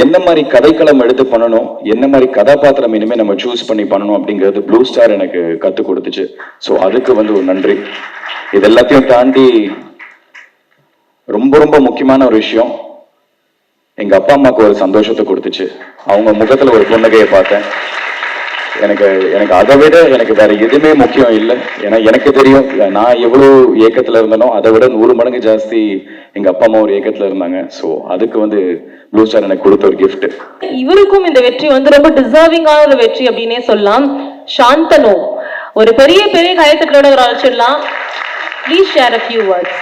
என்ன மாதிரி கதைக்களம் எடுத்து பண்ணணும், என்ன மாதிரி கதாபாத்திரம் இனிமே நம்ம சூஸ் பண்ணி பண்ணணும் அப்படிங்கிறது ப்ளூ ஸ்டார் எனக்கு கற்றுக் கொடுத்துச்சு. ஸோ அதுக்கு வந்து ஒரு நன்றி. இது எல்லாத்தையும் தாண்டி ரொம்ப ரொம்ப முக்கியமான ஒரு விஷயம், எங்க அப்பா அம்மாவுக்கு ஒரு சந்தோஷத்தை கொடுத்துச்சு. அவங்க முகத்துல ஒரு புன்னகையை பார்த்தேன். எனக்கு எனக்கு அதை விட எனக்கு வேற எதுவுமே முக்கியம் இல்லை. ஏன்னா எனக்கு தெரியும் நான் எவ்வளவு ஏக்கத்துல இருந்தனோ அதை விட 100 மடங்கு ஜாஸ்தி எங்க அப்பா அம்மா ஒரு ஏக்கத்துல இருந்தாங்க. ஸோ அதுக்கு வந்து ப்ளூ ஸ்டார் எனக்கு கொடுத்த ஒரு கிஃப்ட். இவருக்கும் இந்த வெற்றி வந்து ரொம்ப டிசர்விங்கான ஒரு வெற்றி அப்படின்னே சொல்லலாம். சாந்தனு ஒரு பெரிய பெரிய கைத்தட்டலோட ஒரு அழைச்சிடலாம். Please share a few words.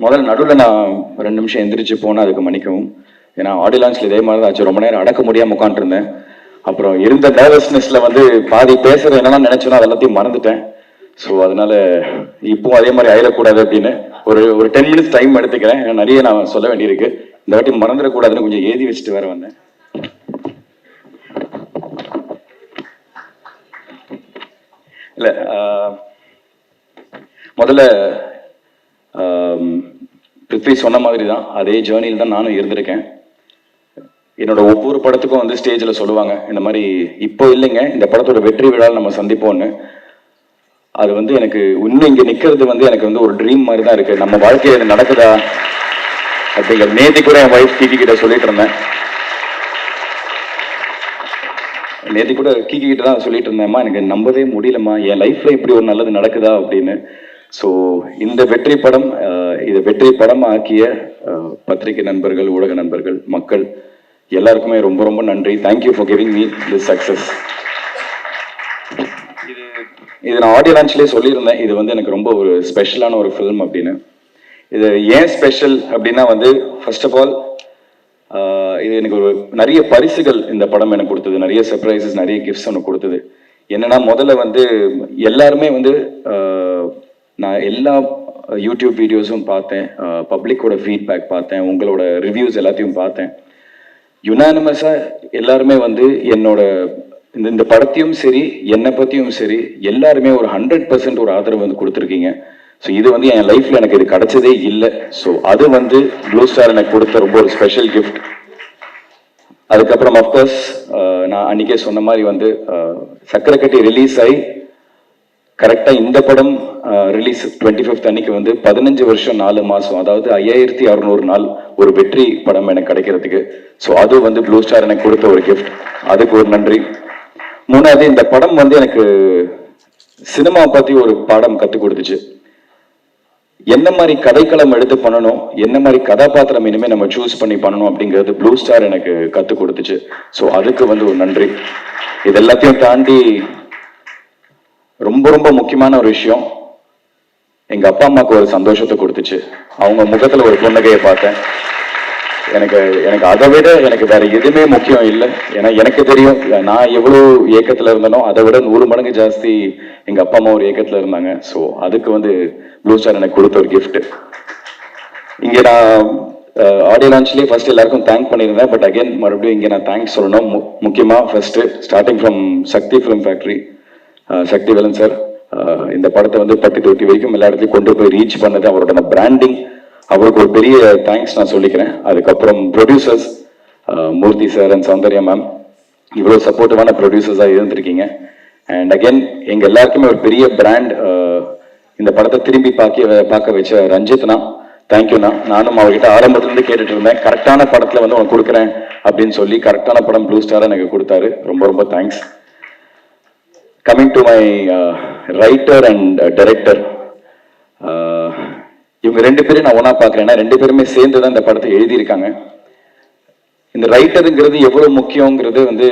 முதல்ல நடுவில் நான் 2 நிமிஷம் எந்திரிச்சு போனால் அதுக்கு மன்னிக்கவும். ஏன்னா ஆடியோ லான்ச்சில் இதே மாதிரி தான் ஆச்சு. ரொம்ப நேரம் அடக்க முடியாமல் உட்காந்துருந்தேன். அப்புறம் இருந்த நர்வஸ்னஸில் வந்து பாதி பேசுறது என்னெல்லாம் நினைச்சோன்னா அது எல்லாத்தையும் மறந்துட்டேன். ஸோ அதனால இப்போ அதே மாதிரி ஆயிடக்கூடாது அப்படின்னு ஒரு 10 மினிட்ஸ் டைம் எடுத்துக்கிறேன். நிறைய நான் சொல்ல வேண்டியிருக்கு. இந்த வாட்டி மறந்துடக்கூடாதுன்னு கொஞ்சம் எழுதி வச்சுட்டு வேற வந்தேன். இல்லை முதல்ல பிருத்வி சொன்ன மாதிரி தான் அதே ஜேர்னியில் தான் நானும் இருந்திருக்கேன். என்னோட ஒவ்வொரு படத்துக்கும் வந்து ஸ்டேஜில் சொல்லுவாங்க இந்த மாதிரி இப்போ இல்லைங்க இந்த படத்தோட வெற்றி விழாவில் நம்ம சந்திப்போம்னு. அது வந்து எனக்கு இன்னும் இங்கே நிற்கிறது வந்து எனக்கு வந்து ஒரு ட்ரீம் மாதிரி தான் இருக்குது. நம்ம வாழ்க்கையில் இது நடக்குதா அப்படிங்கிற நேத்தி கூட என் ஒய்ஃப் கீகி கிட்ட சொல்லிட்டு இருந்தேன். நேத்தி கூட கீகி கிட்ட தான் சொல்லிட்டு இருந்தேன்மா, எனக்கு நம்பவே முடியலம்மா என் லைஃப்ல இப்படி ஒரு நல்லது நடக்குதா அப்படின்னு. ஸோ இந்த வெற்றி படம் இதை வெற்றி படம் ஆக்கிய பத்திரிகை நண்பர்கள், ஊடக நண்பர்கள், மக்கள் எல்லாருக்குமே ரொம்ப ரொம்ப நன்றி. Thank you for giving me this success. இது நான் ஆடியோ லான்ச்லேயே சொல்லியிருந்தேன், இது வந்து எனக்கு ரொம்ப ஒரு ஸ்பெஷலான ஒரு ஃபிலிம் அப்படின்னு. இது ஏன் ஸ்பெஷல் அப்படின்னா வந்து ஃபர்ஸ்ட் ஆஃப் ஆல் இது எனக்கு ஒரு நிறைய பரிசுகள் இந்த படம் எனக்கு கொடுத்தது, நிறைய சர்ப்ரைசஸ், நிறைய கிஃப்ட்ஸ் ஒன்று கொடுத்தது. என்னன்னா முதல்ல வந்து எல்லாருமே வந்து நான் எல்லா யூடியூப் வீடியோஸும் பார்த்தேன், பப்ளிக்கோட ஃபீட்பேக் பார்த்தேன், உங்களோட ரிவ்யூஸ் எல்லாத்தையும் பார்த்தேன். யுனானிமஸாக எல்லாருமே வந்து என்னோட இந்த படத்தையும் சரி என்னை பற்றியும் சரி எல்லாருமே ஒரு 100% ஒரு ஆதரவு வந்து கொடுத்துருக்கீங்க. ஸோ இது வந்து என் லைஃப்பில் எனக்கு இது கிடைச்சதே இல்லை. ஸோ அது வந்து ப்ளூ ஸ்டார் எனக்கு கொடுத்த ரொம்ப ஒரு ஸ்பெஷல் கிஃப்ட். அதுக்கப்புறம் அஃப்கோர்ஸ் நான் அன்றைக்கே சொன்ன மாதிரி வந்து சக்கரக்கட்டி ரிலீஸ் ஆகி கரெக்டாக இந்த படம் ரிலீஸ் 25th அன்னைக்கு வந்து 15 வருஷம் 4 மாதம், அதாவது 5600 நாள் ஒரு வெற்றி படம் எனக்கு கிடைக்கிறதுக்கு. ஸோ அது வந்து ப்ளூ ஸ்டார் எனக்கு கொடுத்த ஒரு கிஃப்ட், அதுக்கு ஒரு நன்றி. மூணாவது இந்த படம் வந்து எனக்கு சினிமா பற்றி ஒரு பாடம் கற்றுக் கொடுத்துச்சு. என்ன மாதிரி கதைக்களம் எடுத்து பண்ணணும், என்ன மாதிரி கதாபாத்திரம் இனிமேல் நம்ம சூஸ் பண்ணி பண்ணணும் அப்படிங்கிறது ப்ளூ ஸ்டார் எனக்கு கற்றுக் கொடுத்துச்சு. ஸோ அதுக்கு வந்து ஒரு நன்றி. இது எல்லாத்தையும் தாண்டி ரொம்ப ரொம்ப முக்கியமான ஒரு விஷயம், எங்க அப்பா அம்மாவுக்கு ஒரு சந்தோஷத்தை கொடுத்துச்சு. அவங்க முகத்துல ஒரு புன்னகையை பார்த்தேன். எனக்கு எனக்கு அதை விட எனக்கு வேற எதுவுமே முக்கியம் இல்லை. ஏன்னா எனக்கு தெரியும் நான் எவ்வளவு ஏக்கத்துல இருந்தனோ அதை விட 100 மடங்கு ஜாஸ்தி எங்க அப்பா அம்மா ஒரு ஏக்கத்துல இருந்தாங்க. ஸோ அதுக்கு வந்து ப்ளூ ஸ்டார் எனக்கு கொடுத்த ஒரு கிஃப்ட். இங்க நான் ஆடியோ லான்ச்லேயே ஃபர்ஸ்ட் எல்லாருக்கும் தேங்க் பண்ணியிருந்தேன். பட் அகைன் மறுபடியும் இங்கே நான் தேங்க்ஸ் சொல்லணும். முக்கியமாக first starting from Sakthi film factory, Sakthi Velan sir இந்த படத்தை வந்து 10 தொட்டி வரைக்கும் எல்லா இடத்துலையும் கொண்டு போய் ரீச் பண்ணது, அவரோட பிராண்டிங், அவருக்கு ஒரு பெரிய தேங்க்ஸ் நான் சொல்லிக்கிறேன். அதுக்கப்புறம் producers Murthy sir and Soundarya ma'am, இவ்வளோ சப்போர்ட்டிவான ப்ரொடியூசர்ஸாக இருந்திருக்கீங்க. அண்ட் அகெயின் எங்கள் எல்லாருக்குமே ஒரு பெரிய பிராண்ட் இந்த படத்தை திரும்பி பார்க்க வச்ச ரஞ்சித்னா, தேங்க்யூண்ணா. நானும் அவர்கிட்ட ஆரம்பத்துலேருந்து கேட்டுட்டு இருந்தேன், கரெக்டான படத்தில் வந்து உனக்கு கொடுக்குறேன் அப்படின்னு சொல்லி கரெக்டான படம் ப்ளூ ஸ்டாரை எனக்கு கொடுத்தாரு. ரொம்ப ரொம்ப thanks. Coming to my writer and director, இவங்க 2 பேரும் நான் ஒன்றா பார்க்குறேன்னா 2 பேருமே சேர்ந்து தான் இந்த படத்தை எழுதியிருக்காங்க. இந்த ரைட்டருங்கிறது எவ்வளோ முக்கியங்கிறது வந்து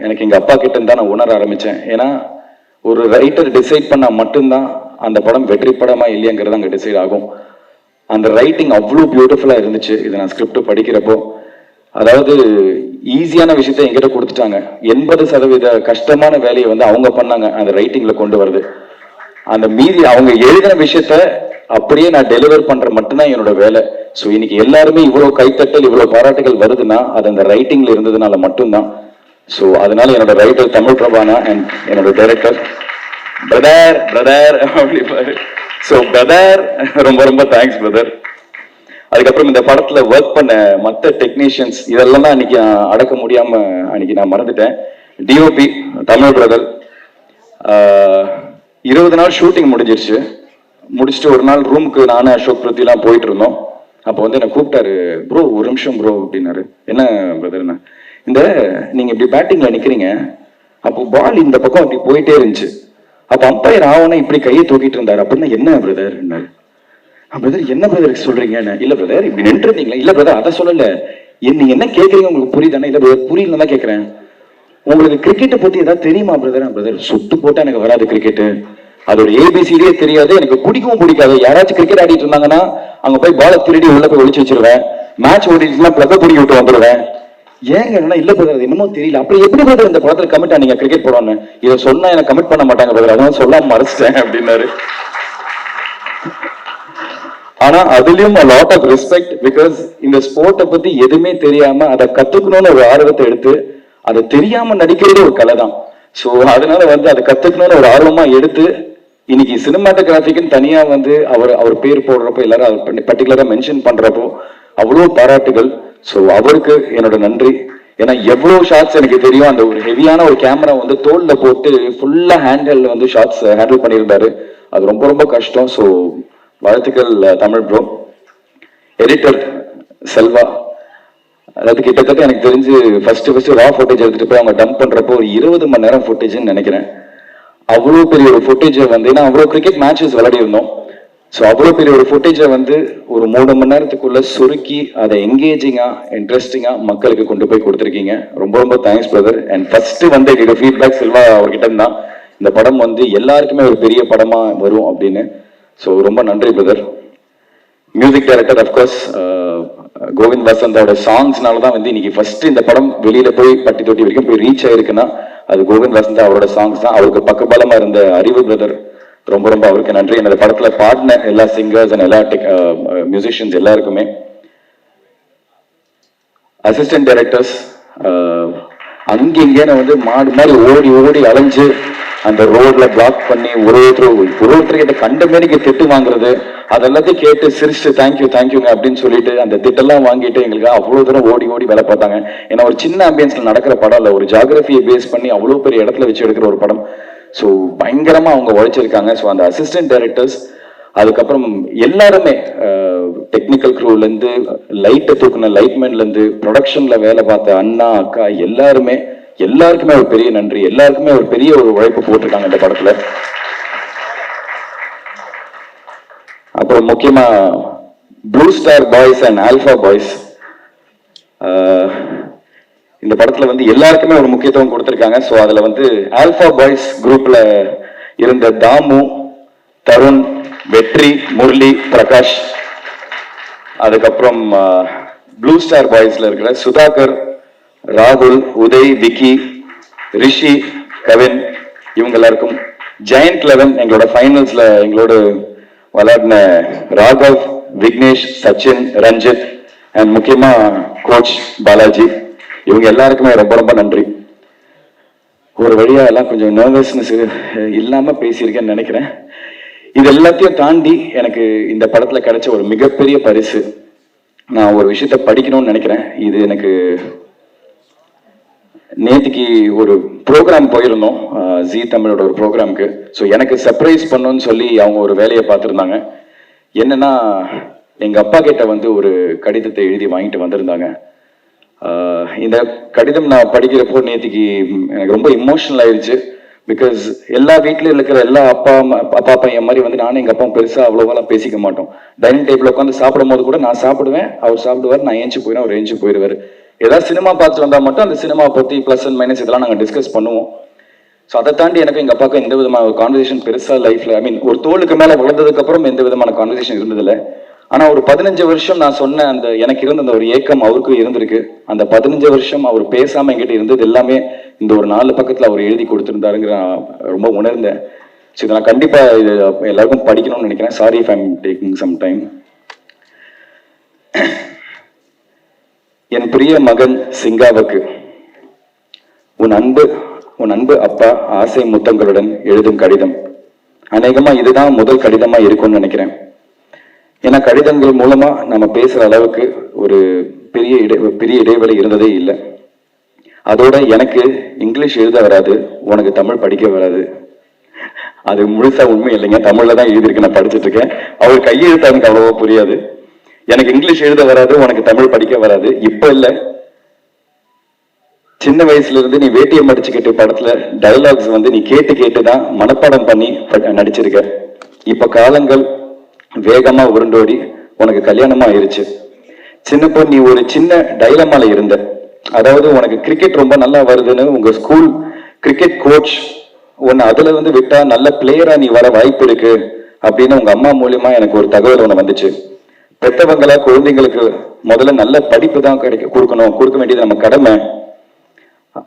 எனக்கு எங்கள் அப்பா கிட்ட இருந்தால் நான் உணர ஆரம்பித்தேன். ஏன்னா ஒரு ரைட்டர் டிசைட் பண்ணால் மட்டும்தான் அந்த படம் வெற்றி படமா இல்லையாங்கிறது அங்கே டிசைட் ஆகும். அந்த ரைட்டிங் அவ்வளோ பியூட்டிஃபுல்லாக இருந்துச்சு. இதை நான் ஸ்கிரிப்ட் படிக்கிறப்போ, அதாவது ஈஸியான விஷயத்த என்கிட்ட கொடுத்துட்டாங்க. 80% கஷ்டமான வேலையை வந்து அவங்க பண்ணாங்க அந்த ரைட்டிங்ல கொண்டு வருது. அந்த மீதி அவங்க எழுதின விஷயத்த அப்படியே நான் டெலிவர் பண்ற மட்டும்தான் என்னோட வேலை. ஸோ இன்னைக்கு எல்லாருமே இவ்வளவு கைத்தட்டல், இவ்வளவு பாராட்டுகள் வருதுன்னா அது அந்த ரைட்டிங்ல இருந்ததுனால மட்டும்தான். ஸோ அதனால என்னோட ரைட்டர் தமிழ் பிரபானா அண்ட் என்னோட டைரக்டர் பிரதர் அப்படி. ஸோ பிரதர் ரொம்ப ரொம்ப தேங்க்ஸ் பிரதர். அதுக்கப்புறம் இந்த படத்துல ஒர்க் பண்ண மற்ற டெக்னீஷியன்ஸ் இதெல்லாம் தான் அன்னைக்கு அடக்க முடியாம அன்னைக்கு நான் மறந்துட்டேன். டிஓபி தமிழ் பிரதர் 20 நாள் ஷூட்டிங் முடிஞ்சிருச்சு. முடிச்சுட்டு ஒரு நாள் ரூமுக்கு நானும் அசோக் பிருத்திலாம் போயிட்டு இருந்தோம். அப்போ வந்து என்ன கூப்பிட்டாரு, ப்ரோ ஒரு நிமிஷம் ப்ரோ அப்படின்னாரு. என்ன பிரதர்னா, இந்த நீங்க இப்படி பேட்டிங்ல நிக்கிறீங்க, அப்போ பால் இந்த பக்கம் அப்படி போயிட்டே இருந்துச்சு, அப்ப அம்பையர் ஆவனா இப்படி கையை தூக்கிட்டு இருந்தாரு அப்படின்னா என்ன பிரதர்? பிரதர் என்ன பிரதர் சொல்றீங்க? இல்ல பிரதர் இப்படி நின்று இருந்தீங்களா? இல்ல பிரதர் அதை சொல்லல, நீங்க என்ன கேக்குறீங்க உங்களுக்கு புரியுதானே? இல்ல பிரதர் புரியல தான் கேக்குறேன். உங்களுக்கு கிரிக்கெட்டை பத்தி ஏதாவது தெரியுமா பிரதர்? பிரதர் சுட்டு போட்டா எனக்கு வராது கிரிக்கெட்டு, அதோட ஏபிசிடியே தெரியாது, எனக்கு பிடிக்கவும் பிடிக்காது. யாராச்சும் கிரிக்கெட் ஆடிட்டு இருந்தாங்கன்னா அங்க போய் பாலை திருடி உள்ள போய் ஒளிச்சு வச்சிருவேன், மேட்ச் ஓடிச்சுன்னா பிளக்க பிடிக்க விட்டு வந்துடுவேன். ஏங்க இல்ல பிரதர் என்னமோ தெரியல. அப்படி எப்படி பிரதர் இந்த படத்துல கமிட் ஆனீங்க கிரிக்கெட் போடணும்னு? இதை சொன்னா எனக்கு கமிட் பண்ண மாட்டாங்க பிரதர், அதான் சொல்லாம மறைச்சிட்டேன் அப்படின்னாரு. ஆனா அதுலயும் a lot of respect, because இந்த ஸ்போர்ட்டை பத்தி எதுவுமே தெரியாம அதை கத்துக்கணும்னு ஒரு ஆர்வத்தை எடுத்து அதை தெரியாம நடிக்கிறது ஒரு கலை தான். சோ அதனால வந்து அதை கத்துக்கணும்னு ஒரு ஆர்வமா எடுத்து இன்னைக்கு சினிமாட்டோகிராஃபிக்குன்னு தனியா வந்து அவர் பேர் போடுறப்போ எல்லாரும் அவர் பர்டிகுலரா மென்ஷன் பண்றப்போ அவ்வளவு பாராட்டுகள். சோ அவருக்கு என்னோட நன்றி. ஏன்னா எவ்வளவு ஷாட்ஸ் எனக்கு தெரியும், அந்த ஒரு ஹெவியான ஒரு கேமரா வந்து தோல்ல போட்டு ஃபுல்லா ஹேண்டில் வந்து ஷாட்ஸ் ஹேண்டில் பண்ணியிருந்தாரு. அது ரொம்ப ரொம்ப கஷ்டம். சோ வாழ்த்துக்கள் தமிழ் ப்ரோ. எடிட்டர் செல்வா, அதாவது கிட்டத்தட்ட எனக்கு தெரிஞ்சு ஃபர்ஸ்ட் ரா ஃபுட்டேஜ் எடுத்துட்டு போய் அவங்க டம்ப் பண்றப்போ ஒரு 20 மணி நேரம் ஃபுட்டேஜ்னு நினைக்கிறேன். அவ்வளோ பெரிய ஒரு ஃபுட்டேஜை வந்து, ஏன்னா அவ்வளோ கிரிக்கெட் மேட்சஸ் விளையாடி இருந்தோம். ஸோ அவ்வளோ பெரிய ஒரு ஃபுட்டேஜை வந்து ஒரு 3 மணி நேரத்துக்குள்ள சுருக்கி அதை என்கேஜிங்கா இன்ட்ரெஸ்டிங்கா மக்களுக்கு கொண்டு போய் கொடுத்துருக்கீங்க. ரொம்ப ரொம்ப தேங்க்ஸ் பிரதர். அண்ட் ஃபர்ஸ்ட் வந்து என்னோட ஃபீட்பேக் செல்வா அவர்கிட்ட இருந்தான், இந்த படம் வந்து எல்லாருக்குமே ஒரு பெரிய படமா வரும் அப்படின்னு. ஸோ ரொம்ப நன்றி brother. Music director of course Govind வசந்தோட சாங்ஸ்னால தான் வந்து இன்னைக்கு ஃபர்ஸ்ட் இந்த படம் வெளியில போய் பட்டி தொட்டி வரைக்கும் போய் ரீச் ஆயிருக்குன்னா அது கோவிந்த் வசந்தா அவரோட சாங்ஸ் தான். அவருக்கு பக்கபலமா இருந்த அறிவு பிரதர், ரொம்ப ரொம்ப அவருக்கு நன்றி. இந்த படத்துல பாடின எல்லா சிங்கர்ஸ் அண்ட் எல்லா மியூசிஷியன்ஸ் எல்லாருக்குமே. அசிஸ்டன்ட் டைரக்டர்ஸ் அங்கிங்கன்னு வந்து மாடு மாதிரி ஓடி ஓடி அலைஞ்சு அந்த ரோட்ல பிளாக் பண்ணி ஒருத்தர்கிட்ட கண்ட மேனிக்கு திட்டு வாங்குறது, அதெல்லாத்தையும் கேட்டு சிரிச்சு தேங்க்யூங்க அப்படின்னு சொல்லிட்டு அந்த திட்டெல்லாம் வாங்கிட்டு எங்களுக்கு அவ்வளவு தூரம் ஓடி ஓடி வேலை பார்த்தாங்க. ஏன்னா ஒரு சின்ன ஆம்பியன்ஸ்ல நடக்கிற படம் இல்ல, ஒரு ஜியாகிரபியை பேஸ் பண்ணி அவ்வளவு பெரிய இடத்துல வச்சு எடுக்கிற ஒரு படம். ஸோ பயங்கரமா அவங்க உழைச்சிருக்காங்க. ஸோ அந்த அசிஸ்டன்ட் டைரக்டர்ஸ், அதுக்கப்புறம் எல்லாருமே டெக்னிக்கல் க்ரூல இருந்து லைட்டை தூக்குன லைட்மேன்ல இருந்து ப்ரொடக்ஷன்ல வேலை பார்த்த அண்ணா அக்கா எல்லாருக்குமே ஒரு பெரிய நன்றி. எல்லாருக்குமே ஒரு பெரிய ஒரு உழைப்பு போட்டிருக்காங்க இந்த படத்துல. அப்புறம் முக்கியமா blue star boys and alpha boys, இந்த படத்துல வந்து எல்லாருக்குமே ஒரு முக்கியத்துவம் கொடுத்திருக்காங்க. ஸோ அதுல வந்து ஆல்பா பாய்ஸ் குரூப்ல இருந்த தாமு, தருண், வெற்றி, முரளி, பிரகாஷ், அதுக்கப்புறம் ப்ளூ ஸ்டார் பாய்ஸ்ல இருக்கிற சுதாகர், ராகுல், உதய், விக்கி, ரிஷி, கவின், இவங்க எல்லாருக்கும், ஜெயண்ட் 11 எங்களோட ஃபைனல்ஸ்ல எங்களோட விளையாடின ராகவ், விக்னேஷ், சச்சின், ரஞ்சித் அண்ட் முக்கியமா கோச் பாலாஜி, இவங்க எல்லாருக்குமே ரொம்ப ரொம்ப நன்றி. ஒரு வழியா எல்லாம் கொஞ்சம் நர்வஸ்னஸ் இல்லாம பேசியிருக்கேன்னு நினைக்கிறேன். இது எல்லாத்தையும் தாண்டி எனக்கு இந்த படத்துல கிடைச்ச ஒரு மிகப்பெரிய பரிசு, நான் ஒரு விஷயத்த படிக்கணும்னு நினைக்கிறேன். இது எனக்கு நேற்றுக்கு ஒரு ப்ரோக்ராம் போயிருந்தோம், ஜி தமிழோட ஒரு ப்ரோக்ராமுக்கு. ஸோ எனக்கு சர்ப்ரைஸ் பண்ணணும்னு சொல்லி அவங்க ஒரு வேலையை பார்த்துருந்தாங்க. என்னன்னா எங்க அப்பா கிட்ட வந்து ஒரு கடிதத்தை எழுதி வாங்கிட்டு வந்திருந்தாங்க. இந்த கடிதம் நான் படிக்கிறப்போ நேற்றுக்கு எனக்கு ரொம்ப இமோஷனல் ஆயிடுச்சு. பிகாஸ் எல்லா வீட்லயும் இருக்கிற எல்லா அப்பா பையன் மாதிரி வந்து நானும் எங்க அப்பா பெருசா அவ்வளோவெல்லாம் பேசிக்க மாட்டோம். டைனிங் டேபிள் உட்காந்து சாப்பிடும் போது கூட நான் சாப்பிடுவேன், அவர் சாப்பிடுவார், நான் ஏஞ்சி போயிடுவேன், அவர் ஏஞ்சி போயிடுவார். ஏதாவது சினிமா பார்த்துட்டு வந்தா மட்டும் அந்த சினிமா பத்தி பிளஸ் அண்ட் மைனஸ் இதெல்லாம் நாங்கள் டிஸ்கஸ் பண்ணுவோம். ஸோ அதை தாண்டி எனக்கு எங்க அப்பாவுக்கு எந்த விதமான கான்வர்சேஷன் பெருசா லைஃப்ல, ஒரு தோளுக்கு மேல வளர்ந்ததுக்கு அப்புறம் எந்த விதமான கான்வர்சேஷன் இருந்ததில்லை. ஆனா ஒரு 15 வருஷம் நான் சொன்ன அந்த எனக்கு இருந்த அந்த ஒரு ஏக்கம் அவருக்கும் இருந்திருக்கு. அந்த 15 வருஷம் அவர் பேசாம என்கிட்ட இருந்தது எல்லாமே இந்த ஒரு 4 பக்கத்துல அவர் எழுதி கொடுத்திருந்தாருங்கிற நான் ரொம்ப உணர்ந்தேன். ஸோ இதை நான் கண்டிப்பா இது எல்லாருக்கும் படிக்கணும்னு நினைக்கிறேன். Sorry if I'm taking some time. என் பிரிய மகன் சிங்காவுக்கு உன் அன்பு அப்பா ஆசை முத்தங்களுடன் எழுதும் கடிதம். அநேகமா இதுதான் முதல் கடிதமா இருக்கும்னு நினைக்கிறேன். ஏன்னா கடிதங்கள் மூலமா நம்ம பேசுற அளவுக்கு ஒரு பெரிய இடைவெளி இருந்ததே இல்லை. அதோட எனக்கு இங்கிலீஷ் எழுத வராது, உனக்கு தமிழ் படிக்க வராது. அது முழுசா உண்மை இல்லைங்க, தமிழ்ல தான் எழுதியிருக்கு, நான் படிச்சுட்டு இருக்கேன். அவர் கையெழுத்து எனக்கு அவ்வளவா புரியாது. எனக்கு இங்கிலீஷ் எழுத வராது, உனக்கு தமிழ் படிக்க வராது. இப்ப இல்ல, சின்ன வயசுல இருந்து நீ வேட்டியம் அடிச்சுக்கிட்டு படத்துல டயலாக்ஸ் வந்து நீ கேட்டு கேட்டுதான் மனப்பாடம் பண்ணி நடிச்சிருக்க. இப்ப காலங்கள் வேகமா உருண்டோடி உனக்கு கல்யாணமா ஆயிருச்சு. சின்னப்போ நீ ஒரு சின்ன டைலமால இருந்த. அதாவது உனக்கு கிரிக்கெட் ரொம்ப நல்லா வருதுன்னு உங்க ஸ்கூல் கிரிக்கெட் கோச் உன்னை அதுல வந்து விட்டா நல்ல பிளேயரா நீ வர வாய்ப்பு இருக்கு அப்படின்னு உங்க அம்மா மூலியமா எனக்கு ஒரு தகவல் ஒண்ணு வந்துச்சு. பெற்றவங்களா குழந்தைங்களுக்கு முதல்ல நல்ல படிப்பு தான் கொடுக்க வேண்டியது நம்ம கடமை.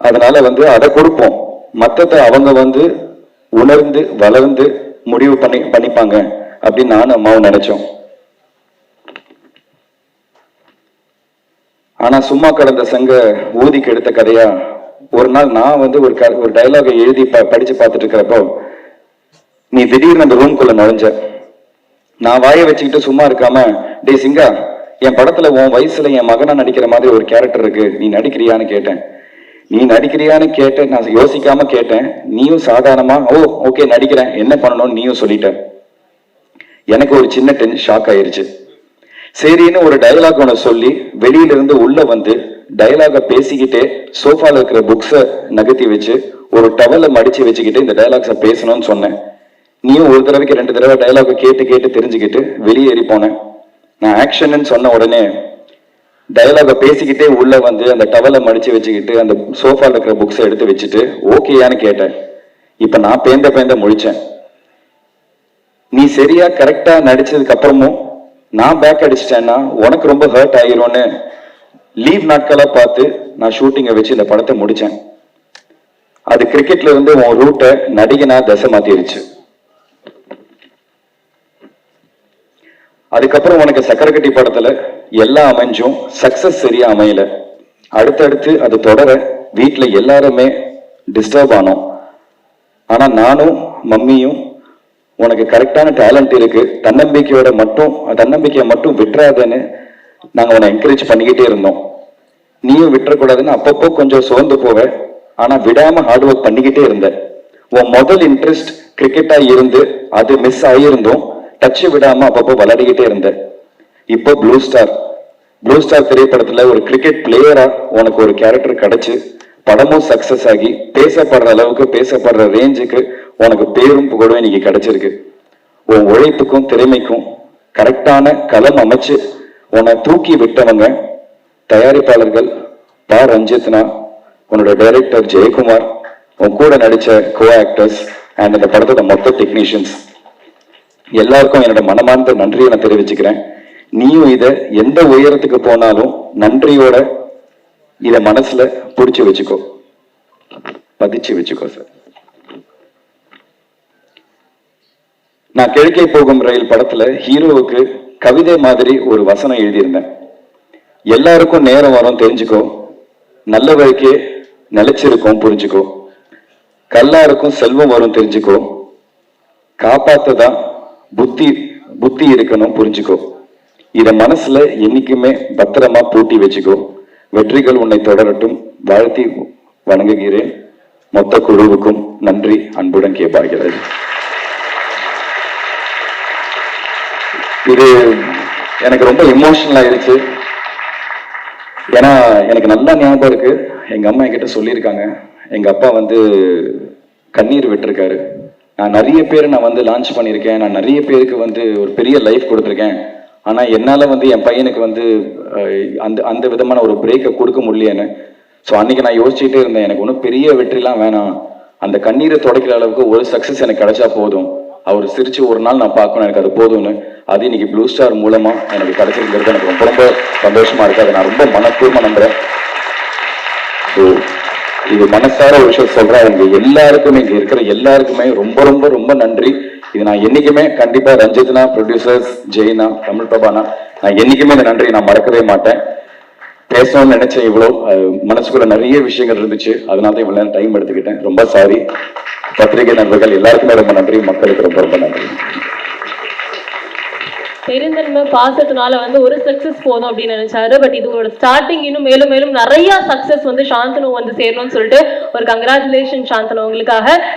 அதனால வந்து அதை கொடுப்போம், மத்தத அவங்க வந்து உணர்ந்து வளர்ந்து முடிவு பண்ணிப்பாங்க அப்படின்னு நானும் அம்மாவும் நினைச்சோம். ஆனா சும்மா கடந்த சங்க ஊதிக்கு எடுத்த கதையா ஒரு நாள் நான் வந்து ஒரு டைலாகை எழுதி படிச்சு பார்த்துட்டு இருக்கிறப்போ நீ திடீர்னு அந்த ரூம்குள்ள நுழைஞ்ச. நான் வாயை வச்சுக்கிட்டு சும்மா இருக்காம, டே சிங்கா, என் படத்துல உன் வயசுல என் மகனா நடிக்கிற மாதிரி ஒரு கேரக்டர் இருக்கு, நீ நடிக்கிறியான்னு கேட்டேன். நீ நடிக்கிறியான்னு கேட்ட, நான் யோசிக்காம கேட்டேன். நீயும் சாதாரணமா ஓகே நடிக்கிறேன், என்ன பண்ணணும்னு நீயும் சொல்லிட்ட. எனக்கு ஒரு சின்ன ஷாக் ஆயிருச்சு. சரின்னு ஒரு டைலாக் ஒன்று சொல்லி வெளியில இருந்து உள்ள வந்து டைலாக பேசிக்கிட்டே சோஃபால இருக்கிற புக்ஸை நகர்த்தி வச்சு ஒரு டவலை மடிச்சு வச்சுக்கிட்டு இந்த டைலாக்ஸை பேசணும்னு சொன்னேன். நீயும் ஒரு தடவைக்கு 2 தடவை டைலாக கேட்டு தெரிஞ்சுக்கிட்டு வெளியேறி போனேன். நான் ஆக்ஷன் சொன்ன உடனே டைலாக பேசிக்கிட்டே உள்ள வந்து அந்த டவலை மடிச்சு வச்சுக்கிட்டு அந்த சோஃபால இருக்கிற புக்ஸை எடுத்து வச்சுட்டு ஓகேயான்னு கேட்டேன். இப்ப நான் பேந்த முழிச்சேன். நீ சரியா கரெக்டா நடிச்சதுக்கு அப்புறமும் நான் பேக் அடிச்சிட்டேன்னா உனக்கு ரொம்ப ஹர்ட் ஆகிரும்னு லீவ் நாட்களா பார்த்து நான் ஷூட்டிங்கை வச்சு இந்த படத்தை முடிச்சேன். அது கிரிக்கெட்ல இருந்து உன் ரூட்டை நடிகனா தசை மாத்திருச்சு. அதுக்கப்புறம் உனக்கு சக்கரக்கட்டி படத்துல எல்லாம் அமைஞ்சும் சக்சஸ் சரியா அமையல. அடுத்தடுத்து அது தொடர வீட்டுல எல்லாருமே டிஸ்டர்ப் ஆனோம். ஆனா நானும் மம்மியும் உனக்கு கரெக்டான டேலண்ட் இருக்கு, தன்னம்பிக்கையை மட்டும் விட்டுறாதன்னு நாங்க உன்னை என்கரேஜ் பண்ணிக்கிட்டே இருந்தோம். நீயும் விட்டுறக்கூடாதுன்னு அப்பப்போ கொஞ்சம் சோர்ந்து போவ, ஆனா விடாம ஹார்ட் ஒர்க் பண்ணிக்கிட்டே இருந்த. உன் முதல் இன்ட்ரெஸ்ட் கிரிக்கெட்டா இருந்து அது மிஸ் ஆகியிருந்தும் டச் விடாம அப்பப்போ விளையாடிக்கிட்டே இருந்த. இப்போ ப்ளூ ஸ்டார் திரைப்படத்துல ஒரு கிரிக்கெட் பிளேயரா உனக்கு ஒரு கேரக்டர் கிடைச்சு படமும் சக்சஸ் ஆகி பேசப்படுற அளவுக்கு பேசப்படுற ரேஞ்சுக்கு உனக்கு பேரும் புகழும் இன்னைக்கு கிடைச்சிருக்கு. உன் உழைப்புக்கும் திறமைக்கும் கரெக்டான களம் அமைச்சு உன்னை தூக்கி விட்டவங்க தயாரிப்பாளர்கள் பா ரஞ்சித்னா, உன்னோட டைரக்டர் ஜெயக்குமார், உன் கூட நடிச்ச கோ ஆக்டர்ஸ் அண்ட் இந்த படத்தோட மொத்த டெக்னீஷியன்ஸ் எல்லாருக்கும் என்னோட மனமார்ந்த நன்றியை நான் தெரிவிச்சுக்கிறேன். நீயும் இதை எந்த உயரத்துக்கு போனாலும் நன்றியோட இதை மனசுல பிடிச்சு வச்சுக்கோ, பதிச்சு வச்சுக்கோ சார். நான் கிழக்கே போகும் ரயில் படத்துல ஹீரோவுக்கு கவிதை மாதிரி ஒரு வசனம் எழுதியிருந்தேன். எல்லாருக்கும் நேரம் வரும் தெரிஞ்சுக்கோ, நல்ல வழிக்கே நிலைச்சிருக்கும் புரிஞ்சுக்கோ, கல்லாருக்கும் செல்வம் வரும் தெரிஞ்சுக்கோ, காப்பாத்ததான் புத்தி இருக்கணும் புரிஞ்சுக்கோ, இத மனசுல என்னைக்குமே பத்திரமா பூட்டி வச்சுக்கோ, வெற்றிகள் உன்னை தொடரட்டும், வாழ்த்தி வணங்குகிறேன். மொத்த குழுவுக்கும் நன்றி அன்புடன் கேட்பார்கள். இது எனக்கு ரொம்ப எமோஷனல் ஆயிருச்சு. ஏன்னா எனக்கு நல்லா ஞாபகம் இருக்கு, எங்க அம்மா என்கிட்ட சொல்லியிருக்காங்க, எங்க அப்பா வந்து கண்ணீர் விட்டுருக்காரு. நான் நிறைய பேர் நான் வந்து லான்ச் பண்ணியிருக்கேன், நான் நிறைய பேருக்கு வந்து ஒரு பெரிய லைஃப் கொடுத்துருக்கேன். ஆனா என்னால வந்து என் பையனுக்கு வந்து அந்த விதமான ஒரு பிரேக்கை கொடுக்க முடியலன்னு. ஸோ அன்னைக்கு நான் யோசிச்சுட்டே இருந்தேன், எனக்கு ஒன்றும் பெரிய வெற்றிலாம் வேணாம், அந்த கண்ணீரை துடைக்கிற அளவுக்கு ஒரு சக்சஸ் எனக்கு கிடைச்சா போதும், அவர் சிரிச்சு ஒரு நாள் நான் பார்க்கணும், எனக்கு அது போதும்னு. அது இன்னைக்கு ப்ளூ ஸ்டார் மூலமா எனக்கு கிடைச்சிருக்கிறது எனக்கு ரொம்ப ரொம்ப சந்தோஷமா இருக்கு. அதை நான் ரொம்ப மனப்பூர்வமா நம்புறேன். ஸோ இது மனசார ஒரு விஷயம் சொல்றேன், இங்க எல்லாருக்குமே, இங்க இருக்கிற எல்லாருக்குமே ரொம்ப ரொம்ப ரொம்ப நன்றி. இது நான் என்னைக்குமே கண்டிப்பா ரஞ்சித்னா, ப்ரொடியூசர்ஸ் ஜெயினா, தமிழ் பிரபானா, நான் என்னைக்குமே இந்த நன்றியை நான் மறக்கவே மாட்டேன். பேசணும்னு நினைச்சேன், இவ்வளோ மனசுக்குள்ள நிறைய விஷயங்கள் இருந்துச்சு, அதனால தான் இவ்வளவு நேரம் டைம் எடுத்துக்கிட்டேன். ரொம்ப சாரி. பத்திரிகை நண்பர்கள் எல்லாருக்குமே ரொம்ப நன்றி, மக்களுக்கு ரொம்ப ரொம்ப நன்றி. பெருந்தன்மை பாசத்தினால வந்து ஒரு சக்சஸ் போதும் அப்படின்னு நினைச்சாரு. பட் இதோட ஸ்டார்டிங் இன்னும் மேலும் மேலும் நிறைய சக்சஸ் வந்து சாந்தனு வந்து சேரணும்னு சொல்லிட்டு ஒரு கங்க்ராச்சுலேஷன் சாந்தனு உங்களுக்காக.